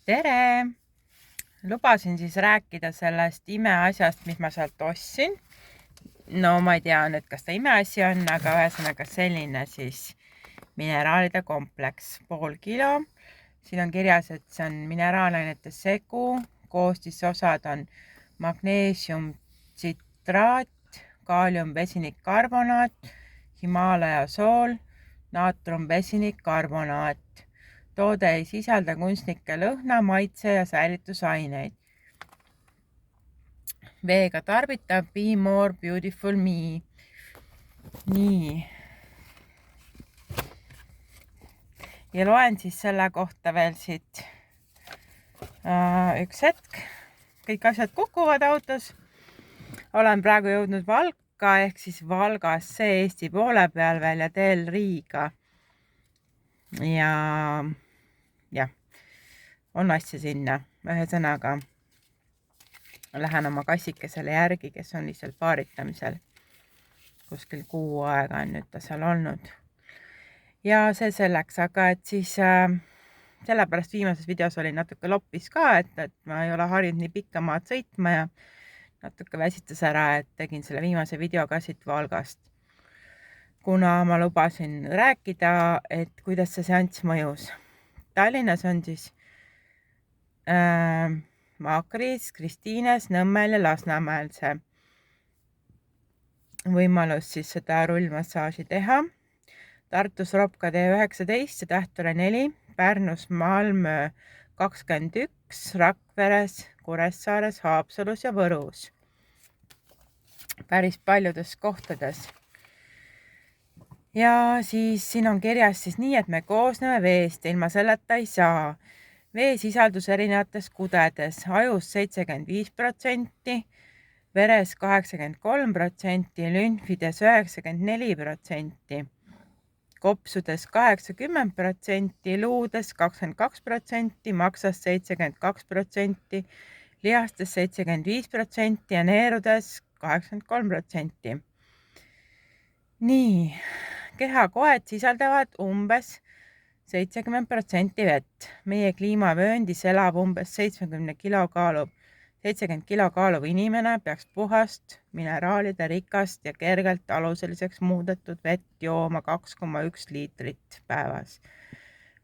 Tere! Lubasin siis rääkida sellest imeasjast, mis ma sealt ostsin. No ma ei tea nüüd, kas ta imeasi on, aga ühesõnaga selline siis mineraalide kompleks, pool kilo. Siin on kirjas, et see on mineraalainete segu, koostisosad on magneesium tsitraat, kaalium vesinikkarbonaat, Himaalaja sool, naatrum vesinikkarbonaat. Toode ei sisalda kunstnikke lõhna, maitse ja säilitusaineid. Veega tarbitav Be More Beautiful Me. Nii. Ja loen siis selle kohta veel siit üks hetk. Kõik asjad kukuvad autos. Olen praegu jõudnud Valka ehk siis Valgasse Eesti poole peal välja teel Riiga. Ja on asja sinna. Ühesõnaga lähen oma kassikesele järgi, kes on lihtsalt paaritamisel. Kuskil kuu aega on nüüd ta seal olnud. Ja see selleks, aga et siis sellepärast viimases videos oli natuke loppis ka, et ma ei ole harjunud nii pikka maad sõitma ja natuke väsitas ära, et tegin selle viimase video ka siit Valgast. Kuna ma lubasin rääkida, et kuidas see seanss mõjus. Tallinnas on siis Maakris, Kristiines, Nõmmel ja Lasnamäel see võimalus siis seda rullmassaaži teha. Tartus Ropka tee 19 ja Tähtore 4, Pärnus Malmö 21, Rakveres, Kuressaares, Haapsalus ja Võrus. Päris paljudes kohtades. Ja siis siin on kirjas siis nii, et me koosneme veest, ilma selleta ei saa. Vee sisaldus erinevates kudedes, ajus 75%, veres 83%, lümfides 94%, kopsudes 80%, luudes 22%, maksas 72%, lihastes 75% ja neerudes 83%. Nii, kehakoed sisaldavad umbes 70% vett. Meie kliimavööndis elab umbes 70 kilo kaaluv inimene peaks puhast, mineraalide rikast ja kergelt aluseliseks muudetud vett jooma 2,1 liitrit päevas.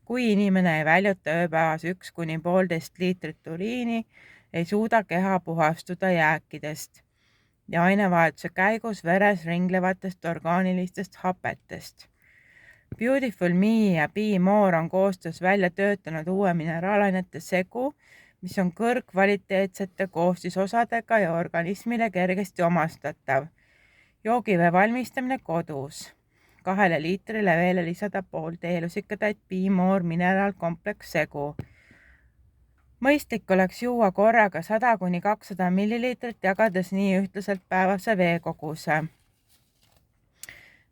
Kui inimene ei väljuta ööpäevas 1–1,5 liitrit uriini, ei suuda keha puhastuda jääkidest ja ainevahetuse käigus veres ringlevatest orgaanilistest hapetest. Beautiful Me ja Be More on koostöös välja töötanud uue mineraalainete segu, mis on kõrgkvaliteetsete koostisosadega ja organismile kergesti omastatav. Joogivee valmistamine kodus. 2 liitrile veele lisada pool teelusikatäit Be More mineraalkompleks segu. Mõistlik oleks juua korraga 100–200 milliliitrit, jagades nii ühtlaselt päevase veekoguse.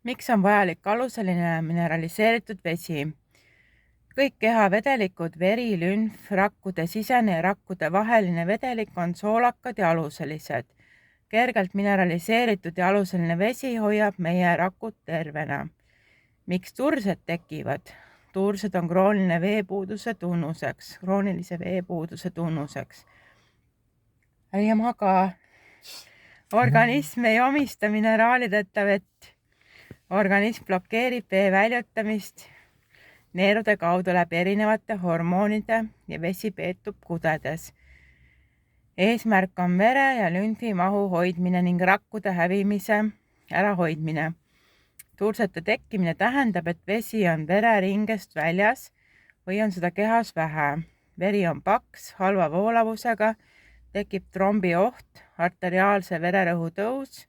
Miks on vajalik aluseline mineraliseeritud vesi? Kõik kehavedelikud, veri, lümf, rakkude sisene ja rakkude vaheline vedelik on soolakad ja aluselised. Kergelt mineraliseeritud ja aluseline vesi hoiab meie rakud tervena. Miks tursed tekivad? Tursed on kroonilise veepuuduse tunnuseks. Ja maga. Organism ei omista mineraalideta vett. Organism blokeerib vee väljutamist neerude kaudu läbi erinevate hormoonide ja vesi peetub kudedes. Eesmärk on vere ja lümfi mahu hoidmine ning rakkude hävimise ärahoidmine. Tursete tekkimine tähendab, et vesi on vereringest väljas või on seda kehas vähe. Veri on paks, halva voolavusega, tekib trombi oht, arteriaalse vererõhu tõus,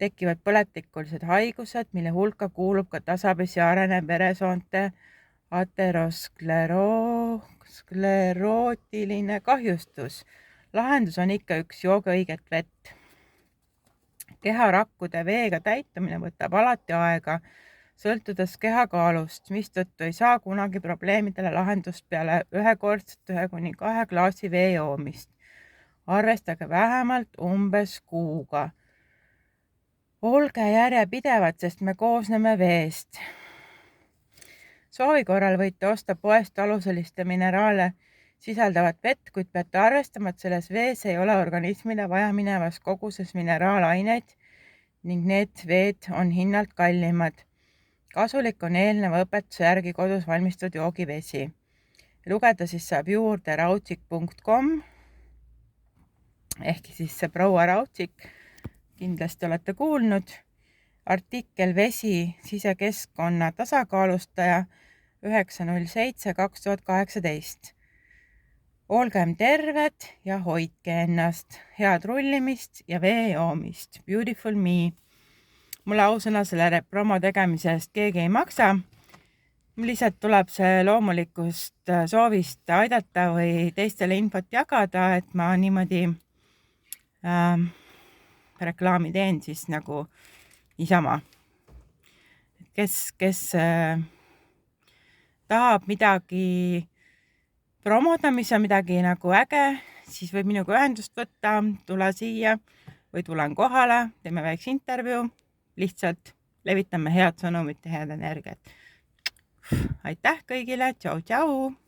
tekivad põletikulised haigused, mille hulka kuulub ka tasapisi arenev veresoonte aterosklerootiline kahjustus. Lahendus on ikka üks: jooge õiget vett. Keharakkude veega täitumine võtab alati aega, sõltudes kehakaalust, mistõttu ei saa kunagi probleemidele lahendust peale ühekordset 1–2 klaasi vee joomist. Arvestage vähemalt umbes kuuga. Olge järjepidevad, sest me koosneme veest. Soovi korral võite osta poest aluseliste mineraale sisaldavad vett, kuid peate arvestama, et selles vees ei ole organismile vajaminevas koguses mineraalaineid ning need veed on hinnalt kallimad. Kasulik on eelneva õpetuse järgi kodus valmistatud joogivesi. Lugeda siis saab juurde raudsik.com ehk siis see proua Raudsik, kindlasti olete kuulnud. Artikkel Vesi sisekeskkonna tasakaalustaja 9.07.2018. Olgem terved ja hoidke ennast, head rullimist ja vee joomist. Beautiful me. Mulle ausõna selle promo tegemise eest keegi ei maksa. Lihtsalt tuleb see loomulikust soovist aidata või teistele infot jagada, et ma niimoodi reklaami teen siis nagu niisama. Kes tahab midagi promoda, mis on midagi nagu äge, siis võib minuga ühendust võtta, tule siia või tulen kohale, teeme väikse intervjuu, lihtsalt levitame head sõnumit ja head energiat. Aitäh kõigile, tšau, tšau!